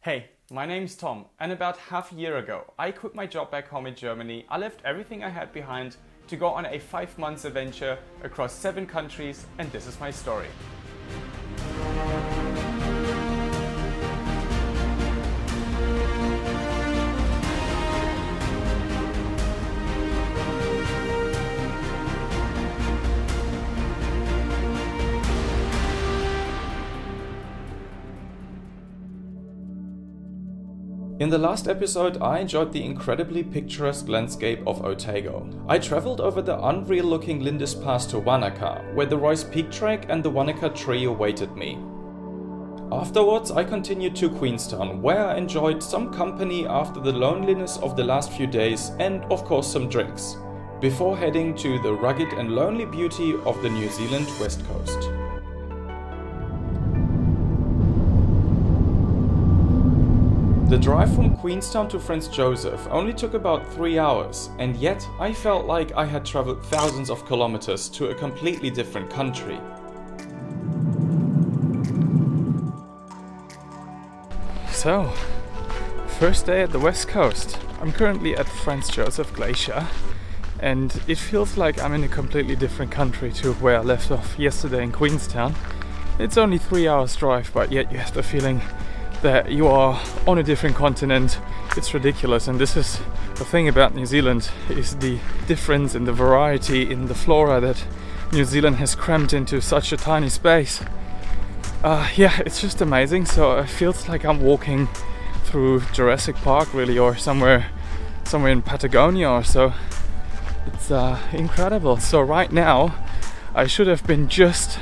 Hey, my name's Tom, and about half a year ago, I quit my job back home in Germany. I left everything I had behind to go on a 5-month adventure across 7 countries, and this is my story. In the last episode, I enjoyed the incredibly picturesque landscape of Otago. I travelled over the unreal looking Lindis Pass to Wanaka, where the Royce Peak Trek and the Wanaka Tree awaited me. Afterwards, I continued to Queenstown, where I enjoyed some company after the loneliness of the last few days and of course some drinks, before heading to the rugged and lonely beauty of the New Zealand west coast. The drive from Queenstown to Franz Josef only took about 3 hours, and yet I felt like I had travelled thousands of kilometers to a completely different country. So, first day at the west coast. I'm currently at Franz Josef Glacier, and it feels like I'm in a completely different country to where I left off yesterday in Queenstown. It's only 3 hours drive, but yet you have the feeling that you are on a different continent. It's ridiculous, and this is the thing about New Zealand, is the difference in the variety in the flora that New Zealand has crammed into such a tiny space. Yeah, it's just amazing. So it feels like I'm walking through Jurassic Park really, or somewhere in Patagonia or so. It's incredible. So right now I should have been just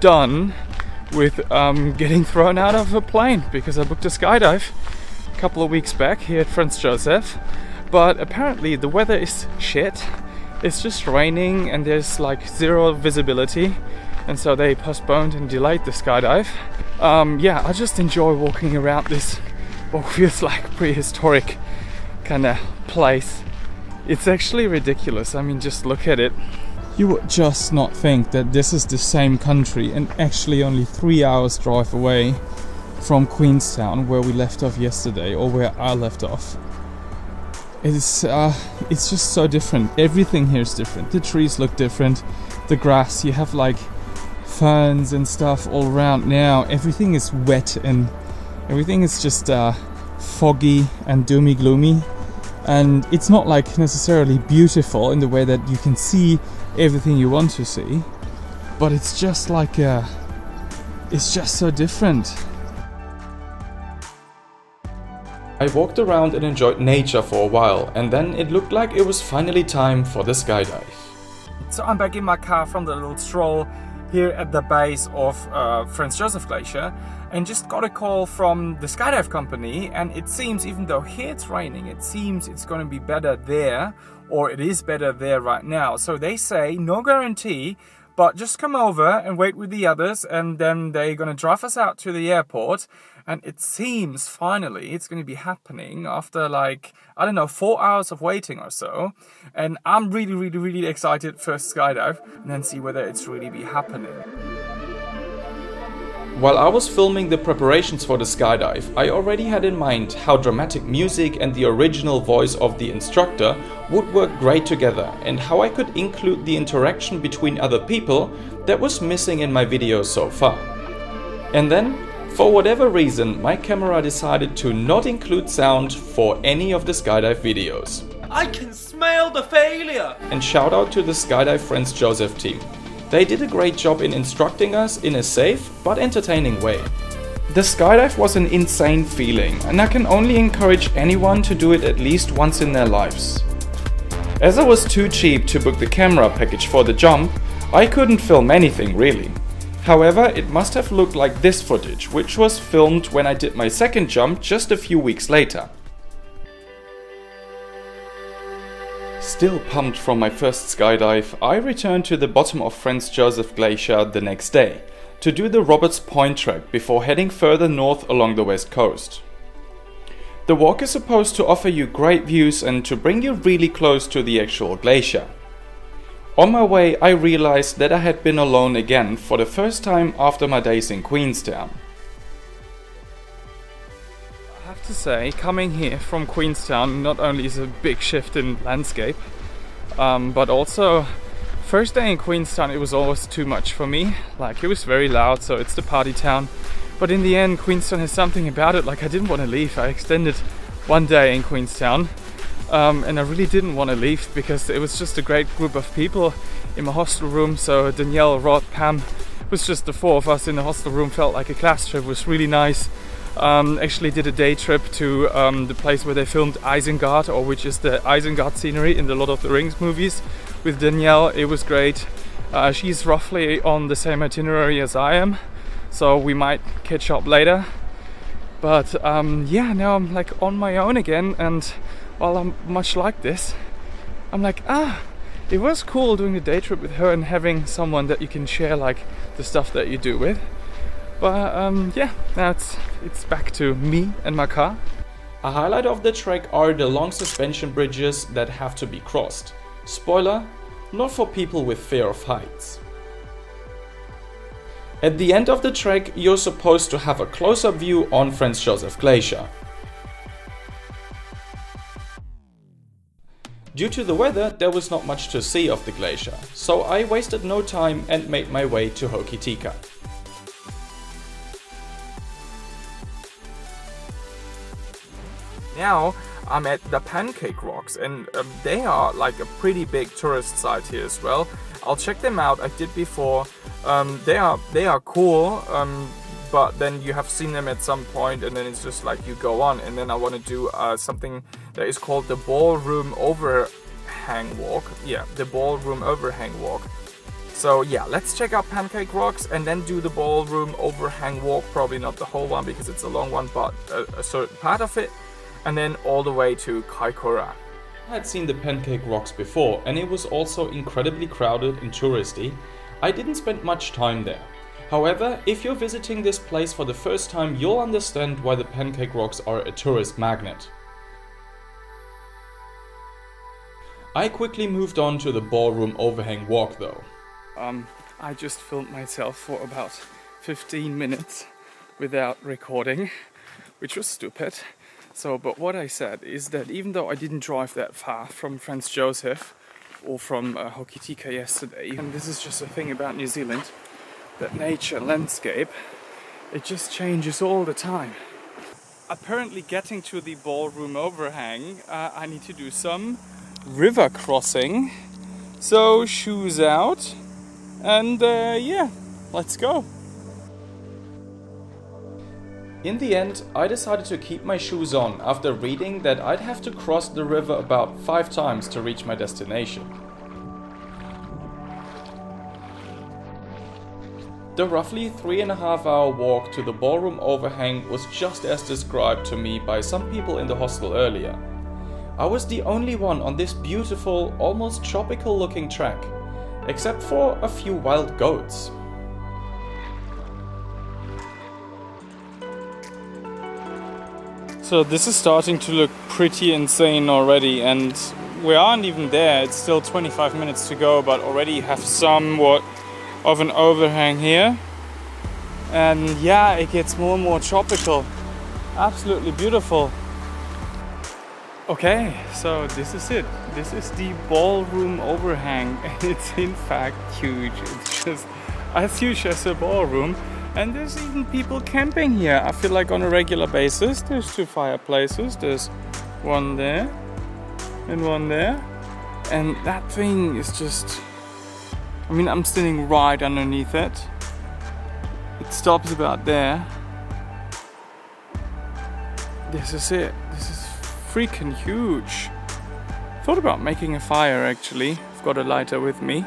done with getting thrown out of a plane, because I booked a skydive a couple of weeks back here at Franz Josef, but apparently the weather is shit. It's just raining and there's like zero visibility, and so they postponed and delayed the skydive. Yeah, I just enjoy walking around this what feels like prehistoric kind of place. It's actually ridiculous. I mean, just look at it. You would just not think that this is the same country, and actually only 3 hours drive away from Queenstown, where we left off yesterday, or where I left off. It's just so different. Everything here is different. The trees look different. The grass, you have like ferns and stuff all around now. Everything is wet and everything is just foggy and doomy gloomy. And it's not like necessarily beautiful in the way that you can see everything you want to see, but it's just like it's just so different. I walked around and enjoyed nature for a while, and then it looked like it was finally time for the skydive. So I'm back in my car from the little stroll here at the base of Franz Josef Glacier, and just got a call from the skydive company, and it seems, even though here it's raining, it seems it's going to be better there, or it is better there right now. So they say no guarantee, but just come over and wait with the others, and then they're going to drive us out to the airport. And it seems finally it's going to be happening after 4 hours of waiting or so. And I'm really excited for skydive, and then see whether it's really be happening. While I was filming the preparations for the skydive, I already had in mind how dramatic music and the original voice of the instructor would work great together, and how I could include the interaction between other people that was missing in my videos so far. And then, for whatever reason, my camera decided to not include sound for any of the skydive videos. I can smell the failure! And shout out to the Skydive Franz Josef team. They did a great job in instructing us in a safe but entertaining way. The skydive was an insane feeling, and I can only encourage anyone to do it at least once in their lives. As I was too cheap to book the camera package for the jump, I couldn't film anything really. However, it must have looked like this footage, which was filmed when I did my second jump just a few weeks later. Still pumped from my first skydive, I returned to the bottom of Franz Josef Glacier the next day to do the Roberts Point trek before heading further north along the west coast. The walk is supposed to offer you great views and to bring you really close to the actual glacier. On my way, I realized that I had been alone again for the first time after my days in Queenstown. have to say, coming here from Queenstown not only is a big shift in landscape, but also first day in Queenstown it was always too much for me. Like, it was very loud, so it's the party town. But in the end, Queenstown has something about it. Like, I didn't want to leave. I extended one day in Queenstown, and I really didn't want to leave because it was just a great group of people in my hostel room. So Danielle, Rod, Pam, it was just the four of us in the hostel room. Felt like a class trip. It was really nice. Actually did a day trip to the place where they filmed Isengard, or which is the Isengard scenery in the Lord of the Rings movies, with Danielle. It was great. She's roughly on the same itinerary as I am, so we might catch up later. But yeah, now I'm like on my own again, and while I'm much like this, I'm like, it was cool doing the day trip with her and having someone that you can share like the stuff that you do with. But yeah, now it's back to me and my car. A highlight of the trek are the long suspension bridges that have to be crossed. Spoiler, not for people with fear of heights. At the end of the trek, you're supposed to have a close-up view on Franz Josef Glacier. Due to the weather, there was not much to see of the glacier, so I wasted no time and made my way to Hokitika. Now I'm at the Pancake Rocks, and they are like a pretty big tourist site here as well. I'll check them out. I did before. They are cool, but then you have seen them at some point, and then it's just like you go on. And then I want to do something that is called the Ballroom Overhang Walk. Yeah, the Ballroom Overhang Walk. So yeah, let's check out Pancake Rocks and then do the Ballroom Overhang Walk. Probably not the whole one because it's a long one, but a certain part of it. And then all the way to Kaikoura. I had seen the Pancake Rocks before, and it was also incredibly crowded and touristy. I didn't spend much time there. However, if you're visiting this place for the first time, you'll understand why the Pancake Rocks are a tourist magnet. I quickly moved on to the Ballroom Overhang Walk though. I just filmed myself for about 15 minutes without recording, which was stupid. So, but what I said is that even though I didn't drive that far from Franz Josef or from Hokitika yesterday, and this is just a thing about New Zealand, that nature, landscape, it just changes all the time. Apparently getting to the Ballroom Overhang, I need to do some river crossing. So shoes out, and yeah, let's go. In the end, I decided to keep my shoes on after reading that I'd have to cross the river about 5 times to reach my destination. The roughly 3.5-hour walk to the Ballroom Overhang was just as described to me by some people in the hostel earlier. I was the only one on this beautiful, almost tropical looking track, except for a few wild goats. So this is starting to look pretty insane already, and we aren't even there. It's still 25 minutes to go, but already have somewhat of an overhang here. And yeah, it gets more and more tropical. Absolutely beautiful. Okay, so this is it. This is the Ballroom Overhang, and it's in fact huge. It's just as huge as a ballroom. And there's even people camping here. I feel like on a regular basis. There's 2 fireplaces. There's one there and one there. And that thing is just... I mean, I'm standing right underneath it. It stops about there. This is it. This is freaking huge. Thought about making a fire actually. I've got a lighter with me.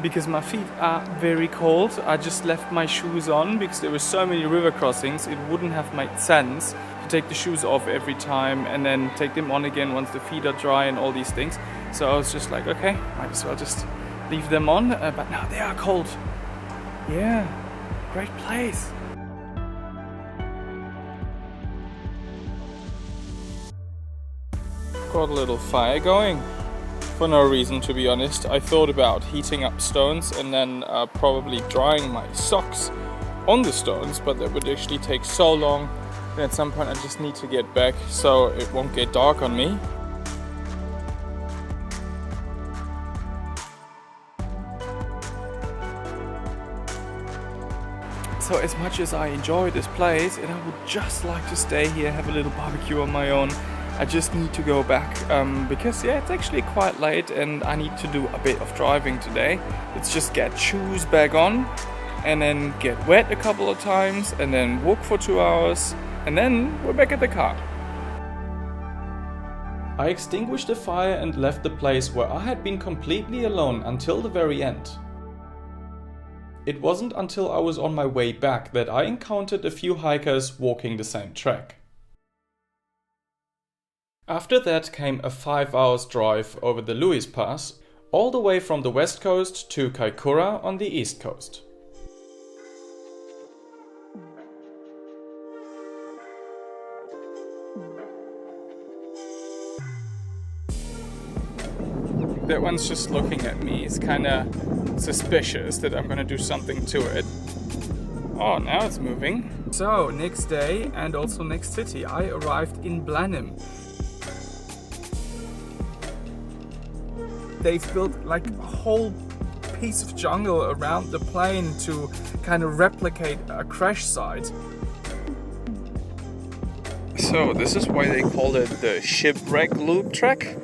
Because my feet are very cold. I just left my shoes on because there were so many river crossings. It wouldn't have made sense to take the shoes off every time and then take them on again once the feet are dry and all these things. So I was just like, okay, might as well just leave them on. But now they are cold. Yeah, great place. Got a little fire going. For no reason, to be honest. I thought about heating up stones and then probably drying my socks on the stones, but that would actually take so long. And at some point I just need to get back so it won't get dark on me. So as much as I enjoy this place and I would just like to stay here, have a little barbecue on my own, I just need to go back because yeah, it's actually quite late and I need to do a bit of driving today. Let's just get shoes back on and then get wet a couple of times and then walk for 2 hours and then we're back at the car. I extinguished the fire and left the place where I had been completely alone until the very end. It wasn't until I was on my way back that I encountered a few hikers walking the same track. After that came a 5 hours drive over the Lewis Pass, all the way from the west coast to Kaikoura on the east coast. That one's just looking at me. It's kind of suspicious that I'm gonna do something to it. Oh, now it's moving. So, next day and also next city, I arrived in Blenheim. They've built like a whole piece of jungle around the plane to kind of replicate a crash site. So this is why they call it the shipwreck loop track.